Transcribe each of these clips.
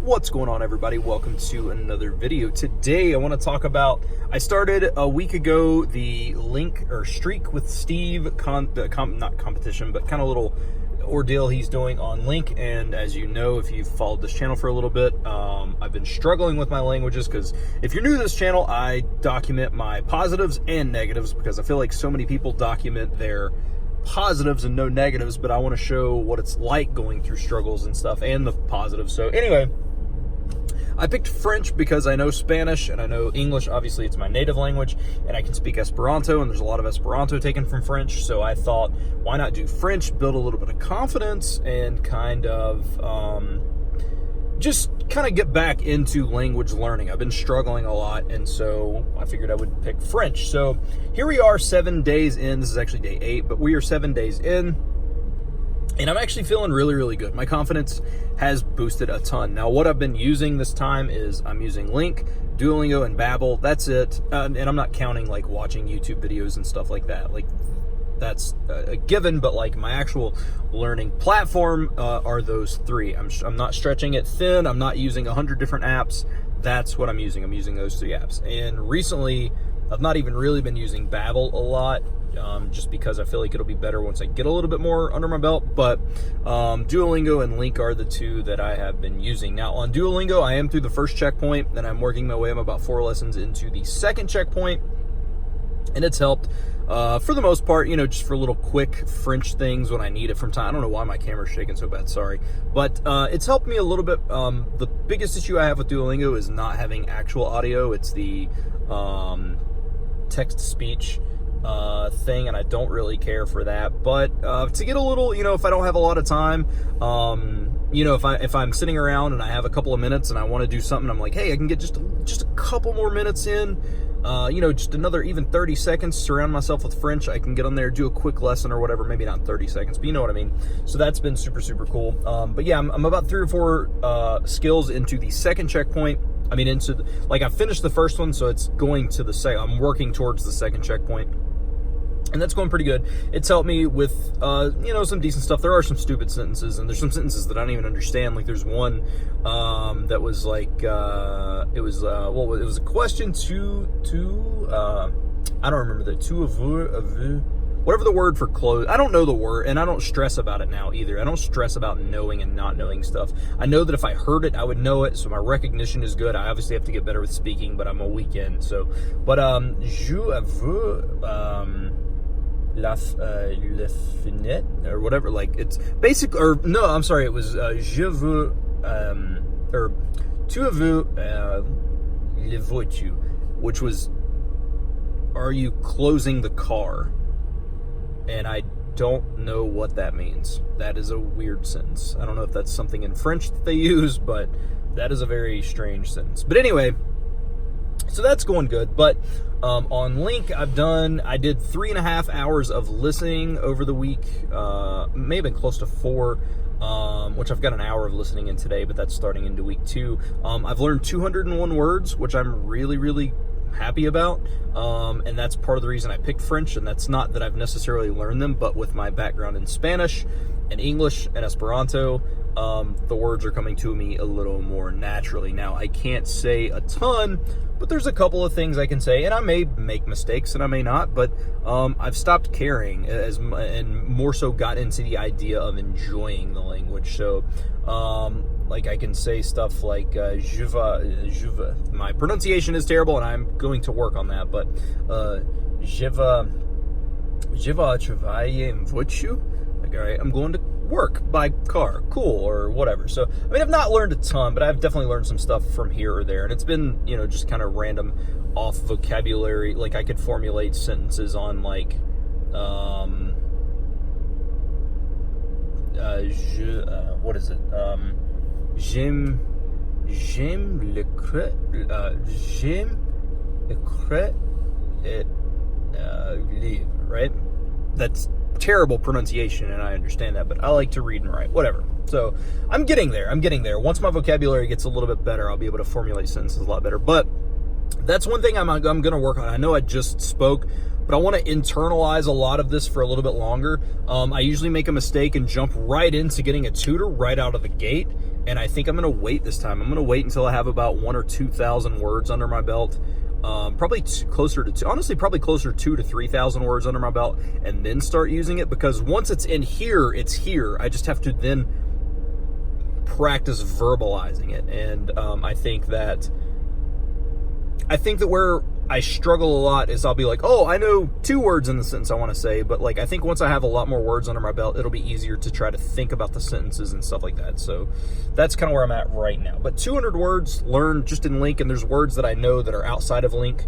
What's going on, everybody? Welcome to another video. Today I want to talk about, I started a week ago the Streak with Steve, not competition, but kind of little ordeal he's doing on Link. And as you know, if you've followed this channel for a little bit, I've been struggling with my languages because if you're new to this channel, I document my positives and negatives because I feel like so many people document their positives and no negatives, but I want to show what it's like going through struggles and stuff and the positives. So anyway, I picked French because I know Spanish and I know English. Obviously, it's my native language, and I can speak Esperanto, and there's a lot of Esperanto taken from French. So I thought, why not do French, build a little bit of confidence, and kind of just get back into language learning. I've been struggling a lot, and so I figured I would pick French. So here we are 7 days in. This is actually day 8, but we are 7 days in. And I'm actually feeling really, really good. My confidence has boosted a ton. Now, what I've been using this time is I'm using Link, Duolingo, and Babbel. That's it. And I'm not counting like watching YouTube videos and stuff like that. Like that's a given, but like my actual learning platform are those three. I'm not stretching it thin. I'm not using 100 different apps. That's what I'm using. I'm using those 3 apps. And recently, I've not even really been using Babbel a lot. Just because I feel like it'll be better once I get a little bit more under my belt. But Duolingo and Link are the 2 that I have been using. Now on Duolingo, I am through the first checkpoint, and I'm working my way. I'm about 4 lessons into the second checkpoint, and it's helped for the most part, just for little quick French things when I need it from time. I don't know why my camera's shaking so bad, sorry. But it's helped me a little bit. The biggest issue I have with Duolingo is not having actual audio. It's the text-to-speech thing, and I don't really care for that. But to get a little, if I don't have a lot of time, if I'm sitting around and I have a couple of minutes and I want to do something, I'm like, hey, I can get just a couple more minutes in, just another even 30 seconds, surround myself with French. I can get on there, do a quick lesson or whatever, maybe not 30 seconds, but you know what I mean. So that's been super, super cool. But yeah, I'm about 3 or 4 skills into the second checkpoint. I mean, I finished the first one, so it's going to the second. I'm working towards the second checkpoint. And that's going pretty good. It's helped me with, some decent stuff. There are some stupid sentences, and there's some sentences that I don't even understand. Like there's one that was like, it was a question I don't remember the two of vous, whatever the word for clothes. I don't know the word, and I don't stress about it now either. I don't stress about knowing and not knowing stuff. I know that if I heard it, I would know it, so my recognition is good. I obviously have to get better with speaking, but I'm a weekend, so. But je avoue, la fenêtre, or whatever, like it's basic, or no, I'm sorry, it was je veux, or tu veux le voiture, which was, are you closing the car? And I don't know what that means. That is a weird sentence. I don't know if that's something in French that they use, but that is a very strange sentence. But anyway, so that's going good. But on Link, I did 3.5 hours of listening over the week. May have been close to 4, which I've got an hour of listening in today, but that's starting into week 2. I've learned 201 words, which I'm really, really happy about. And that's part of the reason I picked French. And that's not that I've necessarily learned them, but with my background in Spanish and English and Esperanto, the words are coming to me a little more naturally. Now, I can't say a ton, but there's a couple of things I can say, and I may make mistakes and I may not, but I've stopped caring and more so got into the idea of enjoying the language. So, like I can say stuff like je vais. My pronunciation is terrible, and I'm going to work on that, but je vais travailler en voiture. Like, all right, I'm going to work by car, cool, or whatever. So, I mean, I've not learned a ton, but I've definitely learned some stuff from here or there, and it's been, just kind of random off vocabulary. Like, I could formulate sentences on, like, what is it? J'aime le crête, et livre, right? That's terrible pronunciation, and I understand that, but I like to read and write, whatever. So I'm getting there. Once my vocabulary gets a little bit better, I'll be able to formulate sentences a lot better. But that's one thing I'm going to work on. I know I just spoke, but I want to internalize a lot of this for a little bit longer. I usually make a mistake and jump right into getting a tutor right out of the gate, And I think I'm going to wait this time. I'm going to wait until I have about 1,000 or 2,000 words under my belt. Probably closer to, honestly, probably closer to 2,000 to 3,000 words under my belt, and then start using it, because once it's in here, it's here. I just have to then practice verbalizing it. And I think that where I struggle a lot is I'll be like, oh, I know 2 words in the sentence I want to say, but like I think once I have a lot more words under my belt, it'll be easier to try to think about the sentences and stuff like that. So that's kind of where I'm at right now. But 200 words learned just in Link, and there's words that I know that are outside of Link.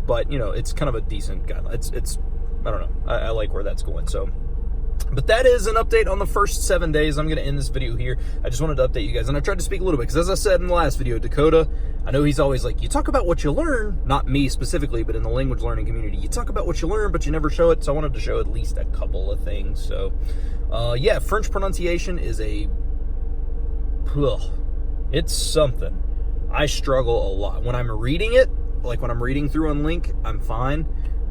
But you know, it's kind of a decent guideline. It's I don't know. I like where that's going. So. But that is an update on the first 7 days. I'm going to end this video here. I just wanted to update you guys. And I tried to speak a little bit, because as I said in the last video, Dakota, I know he's always like, you talk about what you learn, not me specifically, but in the language learning community, you talk about what you learn, but you never show it. So I wanted to show at least a couple of things. So, yeah, French pronunciation is it's something. I struggle a lot. When I'm reading it, like when I'm reading through on Link, I'm fine.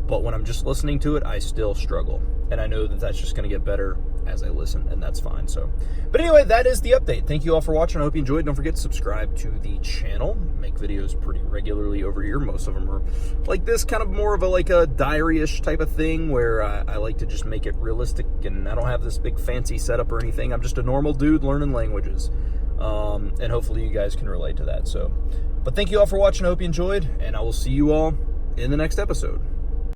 But when I'm just listening to it, I still struggle. And I know that that's just going to get better as I listen, and that's fine. So, but anyway, that is the update. Thank you all for watching. I hope you enjoyed. Don't forget to subscribe to the channel. I make videos pretty regularly over here. Most of them are like this, kind of more of a like a diary-ish type of thing, where I like to just make it realistic, and I don't have this big fancy setup or anything. I'm just a normal dude learning languages. And hopefully you guys can relate to that. So, but thank you all for watching. I hope you enjoyed, and I will see you all in the next episode.